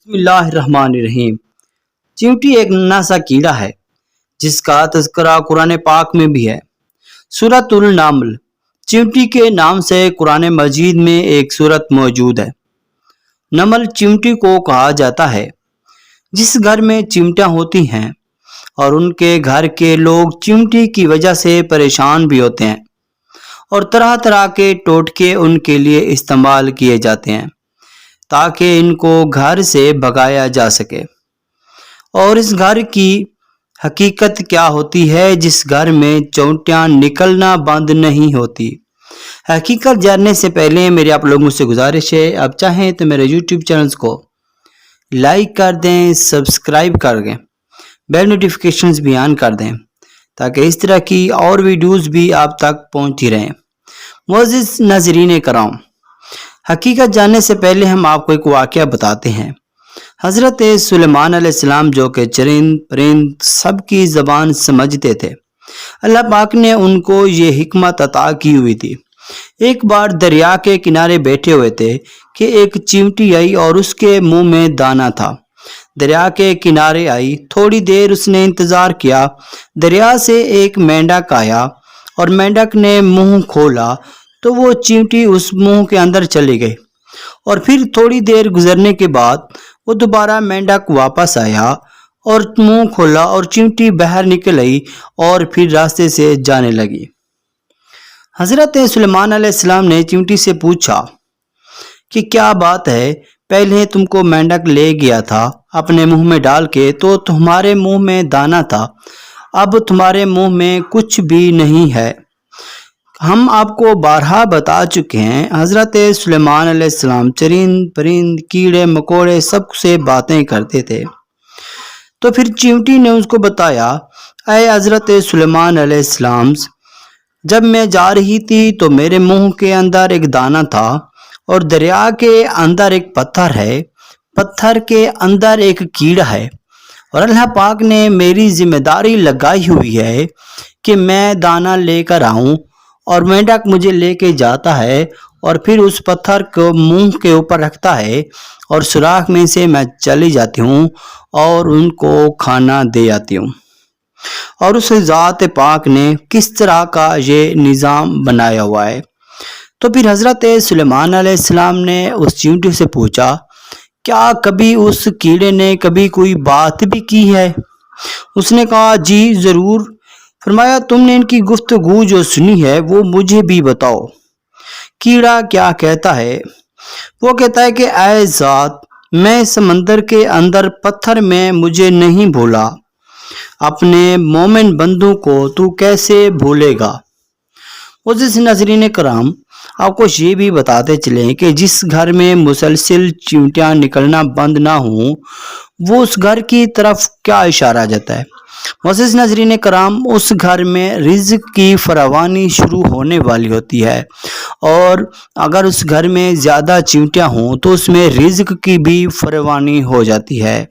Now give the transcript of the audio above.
بسم اللہ الرحمن الرحیم۔ چیونٹی ایک ننھا سا کیڑا ہے جس کا تذکرہ قرآن پاک میں بھی ہے۔ سورۃ النمل چیونٹی کے نام سے قرآن مجید میں ایک سورت موجود ہے۔ نمل چیونٹی کو کہا جاتا ہے جس گھر میں چیونٹیاں ہوتی ہیں، اور ان کے گھر کے لوگ چیونٹی کی وجہ سے پریشان بھی ہوتے ہیں، اور طرح طرح کے ٹوٹکے ان کے لیے استعمال کیے جاتے ہیں تاکہ ان کو گھر سے بھگایا جا سکے۔ اور اس گھر کی حقیقت کیا ہوتی ہے جس گھر میں چیونٹیاں نکلنا بند نہیں ہوتی؟ حقیقت جاننے سے پہلے میری آپ لوگوں سے گزارش ہے، آپ چاہیں تو میرے یوٹیوب چینلز کو لائک کر دیں، سبسکرائب کر دیں، بیل نوٹیفیکیشنز بھی آن کر دیں تاکہ اس طرح کی اور ویڈیوز بھی آپ تک پہنچتی رہیں۔ معزز ناظرین کرام، حقیقت جاننے سے پہلے ہم آپ کو ایک واقعہ بتاتے ہیں۔ حضرت سلیمان علیہ السلام جو کہ چرند پرند سب کی زبان سمجھتے تھے، اللہ پاک نے ان کو یہ حکمت عطا کی ہوئی تھی۔ ایک بار دریا کے کنارے بیٹھے ہوئے تھے کہ ایک چیونٹی آئی اور اس کے منہ میں دانا تھا۔ دریا کے کنارے آئی، تھوڑی دیر اس نے انتظار کیا، دریا سے ایک مینڈک آیا اور مینڈک نے منہ کھولا تو وہ چیونٹی اس منہ کے اندر چلی گئی، اور پھر تھوڑی دیر گزرنے کے بعد وہ دوبارہ مینڈک واپس آیا اور منہ کھولا اور چیونٹی باہر نکل آئی اور پھر راستے سے جانے لگی۔ حضرت سلیمان علیہ السلام نے چیونٹی سے پوچھا کہ کیا بات ہے؟ پہلے تم کو مینڈک لے گیا تھا اپنے منہ میں ڈال کے تو تمہارے منہ میں دانا تھا، اب تمہارے منہ میں کچھ بھی نہیں ہے۔ ہم آپ کو بارہا بتا چکے ہیں، حضرت سلیمان علیہ السلام چرند پرند کیڑے مکوڑے سب سے باتیں کرتے تھے۔ تو پھر چیونٹی نے اس کو بتایا، اے حضرت سلیمان علیہ السلام، جب میں جا رہی تھی تو میرے منہ کے اندر ایک دانہ تھا، اور دریا کے اندر ایک پتھر ہے، پتھر کے اندر ایک کیڑا ہے، اور اللہ پاک نے میری ذمہ داری لگائی ہوئی ہے کہ میں دانہ لے کر آؤں، اور مینڈک مجھے لے کے جاتا ہے اور پھر اس پتھر کو منہ کے اوپر رکھتا ہے، اور سوراخ میں سے میں چلی جاتی ہوں اور ان کو کھانا دے آتی ہوں۔ اور اس ذات پاک نے کس طرح کا یہ نظام بنایا ہوا ہے۔ تو پھر حضرت سلیمان علیہ السلام نے اس چیونٹی سے پوچھا، کیا کبھی اس کیڑے نے کبھی کوئی بات بھی کی ہے؟ اس نے کہا، جی ضرور۔ فرمایا، تم نے ان کی گفتگو جو سنی ہے وہ مجھے بھی بتاؤ۔ کیڑا کیا کہتا ہے؟ وہ کہتا ہے کہ اے ذات، میں سمندر کے اندر پتھر میں مجھے نہیں بھولا، اپنے مومن بندوں کو تو کیسے بھولے گا؟ معزز ناظرین کرام، آپ کو یہ بھی بتاتے چلیں کہ جس گھر میں مسلسل چیونٹیاں نکلنا بند نہ ہوں، وہ اس گھر کی طرف کیا اشارہ جاتا ہے؟ معزز ناظرین کرام، اس گھر میں رزق کی فراوانی شروع ہونے والی ہوتی ہے، اور اگر اس گھر میں زیادہ چیونٹیاں ہوں تو اس میں رزق کی بھی فراوانی ہو جاتی ہے۔